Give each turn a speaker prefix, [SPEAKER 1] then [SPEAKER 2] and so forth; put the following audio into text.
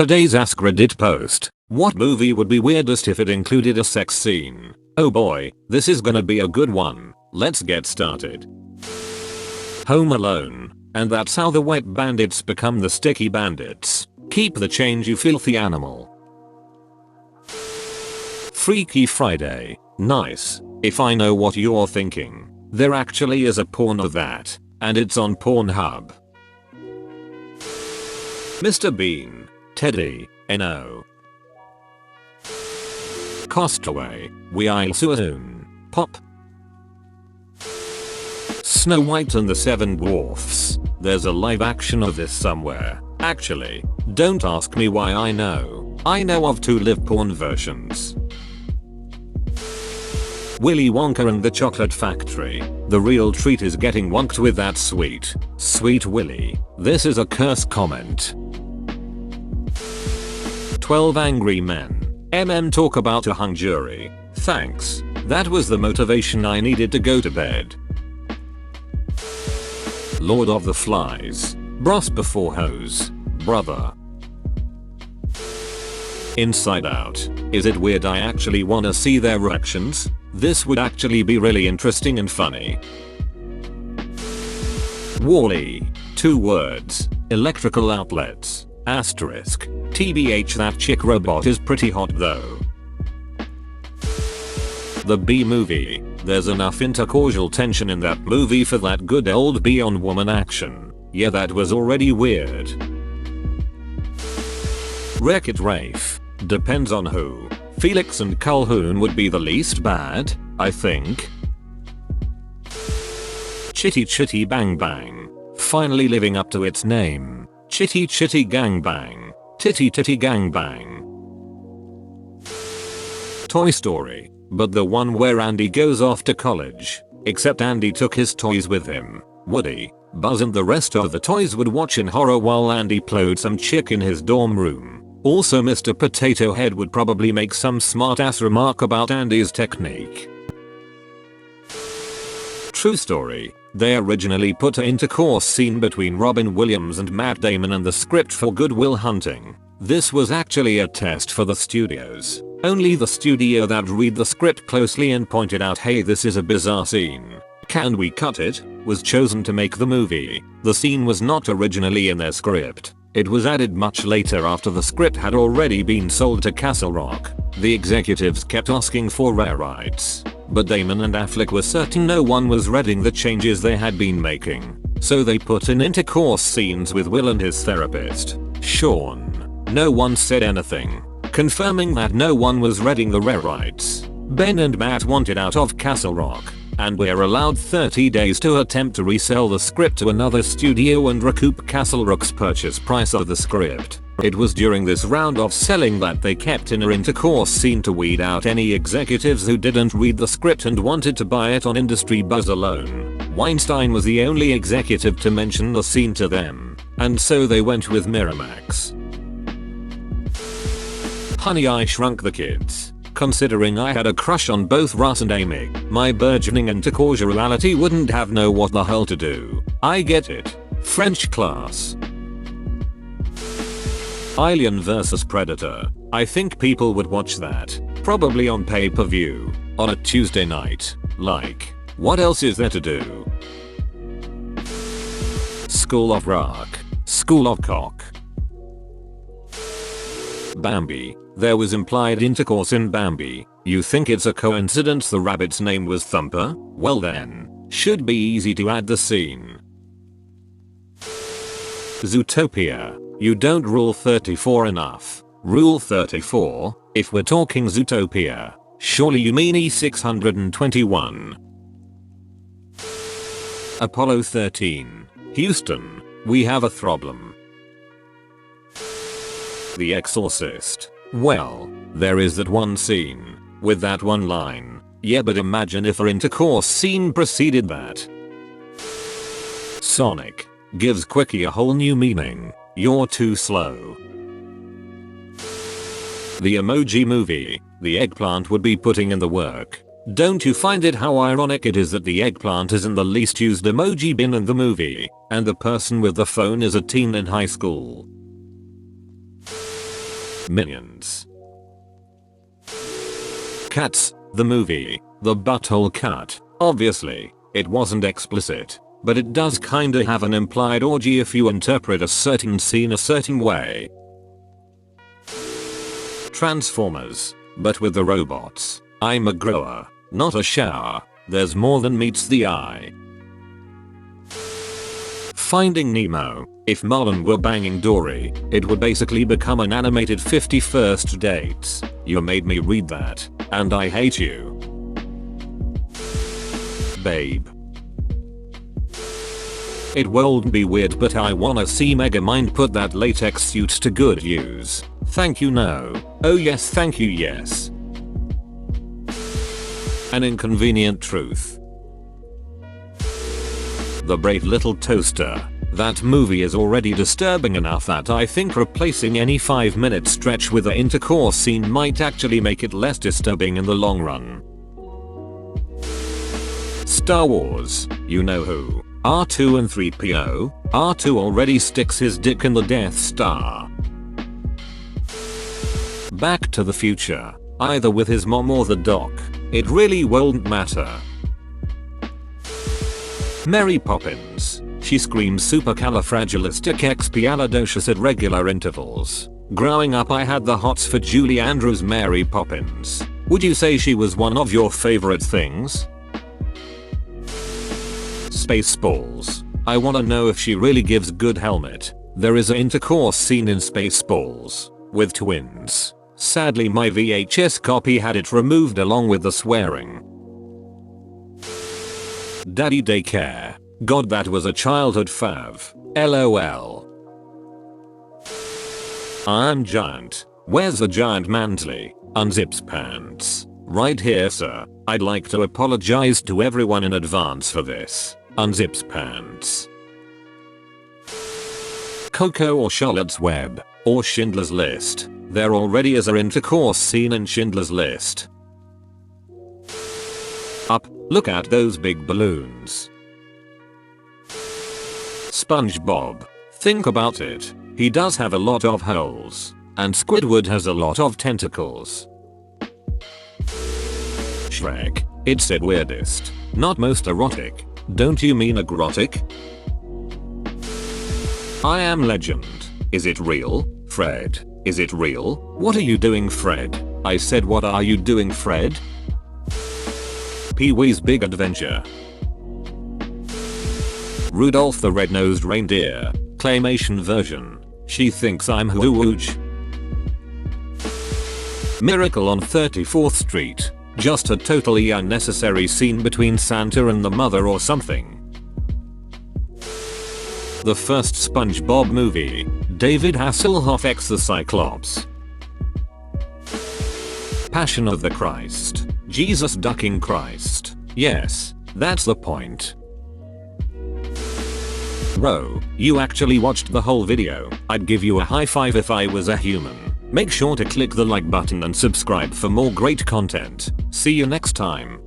[SPEAKER 1] Today's AskReddit post. What movie would be weirdest if it included a sex scene? Oh boy, this is gonna be a good one. Let's get started. Home Alone. And that's how the wet bandits become the sticky bandits. Keep the change, you filthy animal. Freaky Friday. Nice. If I know what you're thinking. There actually is a porn of that. And it's on Pornhub. Mr. Bean. Teddy. No. Castaway. We'll soon. Pop. Snow White and the Seven Dwarfs. There's a live action of this somewhere. Actually, don't ask me why I know. I know of 2 live porn versions. Willy Wonka and the Chocolate Factory. The real treat is getting wonked with that sweet, sweet Willy. This is a curse comment. 12 Angry Men. Talk about a hung jury. Thanks. That was the motivation I needed to go to bed. Lord of the Flies. Bros before hose. Brother. Inside Out. Is it weird I actually wanna see their reactions? This would actually be really interesting and funny. Wall-E. 2 words. Electrical outlets. Asterisk. TBH, that chick robot is pretty hot though. The Bee Movie. There's enough intercausal tension in that movie for that good old bee on woman action. Yeah, that was already weird. Wreck-It Rafe. Depends on who. Felix and Calhoun would be the least bad, I think. Chitty Chitty Bang Bang. Finally living up to its name. Chitty Chitty Gang Bang. Titty Titty Gang Bang. Toy Story. But the one where Andy goes off to college. Except Andy took his toys with him. Woody, Buzz and the rest of the toys would watch in horror while Andy plowed some chick in his dorm room. Also Mr. Potato Head would probably make some smart ass remark about Andy's technique. True story. They originally put an intercourse scene between Robin Williams and Matt Damon in the script for Good Will Hunting. This was actually a test for the studios. Only the studio that read the script closely and pointed out, hey, this is a bizarre scene. Can we cut it? Was chosen to make the movie. The scene was not originally in their script. It was added much later after the script had already been sold to Castle Rock. The executives kept asking for rewrites, but Damon and Affleck were certain no one was reading the changes they had been making. So they put in intercourse scenes with Will and his therapist, Sean. No one said anything, confirming that no one was reading the rewrites. Ben and Matt wanted out of Castle Rock, and were allowed 30 days to attempt to resell the script to another studio and recoup Castle Rock's purchase price of the script. It was during this round of selling that they kept in an intercourse scene to weed out any executives who didn't read the script and wanted to buy it on industry buzz alone. Weinstein was the only executive to mention the scene to them, and so they went with Miramax. Honey, I Shrunk the Kids. Considering I had a crush on both Russ and Amy, my burgeoning intercausality wouldn't have know what the hell to do. I get it. French Class. Alien vs Predator. I think people would watch that. Probably on pay-per-view. On a Tuesday night. Like, what else is there to do? School of Rock. School of Cock. Bambi. There was implied intercourse in Bambi. You think it's a coincidence the rabbit's name was Thumper? Well then, should be easy to add the scene. Zootopia. You don't rule 34 enough. Rule 34? If we're talking Zootopia, surely you mean E621. Apollo 13. Houston, we have a problem. The Exorcist. Well, there is that one scene, with that one line. Yeah, but imagine if an intercourse scene preceded that. Sonic. Gives quickie a whole new meaning. You're too slow. The Emoji Movie. The eggplant would be putting in the work. Don't you find it how ironic it is that the eggplant is in the least used emoji bin in the movie, and the person with the phone is a teen in high school? Minions. Cats, the movie, The Butthole Cut. Obviously, it wasn't explicit, but it does kinda have an implied orgy if you interpret a certain scene a certain way. Transformers, but with the robots. I'm a grower, not a shower. There's more than meets the eye. Finding Nemo. If Marlin were banging Dory, it would basically become an animated 51st Dates. You made me read that, and I hate you. Babe. It won't be weird, but I wanna see Megamind put that latex suit to good use. Thank you, no. Oh yes, thank you, yes. An inconvenient truth. The Brave Little Toaster. That movie is already disturbing enough that I think replacing any 5-minute stretch with an intercourse scene might actually make it less disturbing in the long run. Star Wars. You know who? R2 and 3PO. R2 already sticks his dick in the Death Star. Back to the Future. Either with his mom or the doc. It really won't matter. Mary Poppins. She screams supercalifragilisticexpialidocious at regular intervals. Growing up I had the hots for Julie Andrews' Mary Poppins. Would you say she was one of your favorite things? Spaceballs. I wanna know if she really gives good helmet. There is an intercourse scene in Spaceballs. With twins. Sadly my VHS copy had it removed along with the swearing. Daddy Daycare. God, that was a childhood fav. LOL. I'm giant. Where's the giant Mantley? Unzips pants. Right here, sir. I'd like to apologize to everyone in advance for this. Unzips pants. Coco or Charlotte's Web. Or Schindler's List. There already is an intercourse scene in Schindler's List. Up. Look at those big balloons. SpongeBob. Think about it. He does have a lot of holes. And Squidward has a lot of tentacles. Shrek. It said weirdest. Not most erotic. Don't you mean agrotic? I Am Legend. Is it real? Fred. Is it real? What are you doing, Fred? I said, what are you doing, Fred? Pee-wee's Big Adventure. Rudolph the Red-Nosed Reindeer. Claymation version. She thinks I'm Hooge. Miracle on 34th Street. Just a totally unnecessary scene between Santa and the mother or something. The first SpongeBob movie. David Hasselhoff x the Cyclops. Passion of the Christ. Jesus ducking Christ. Yes, that's the point. Bro, you actually watched the whole video. I'd give you a high five if I was a human. Make sure to click the like button and subscribe for more great content. See you next time.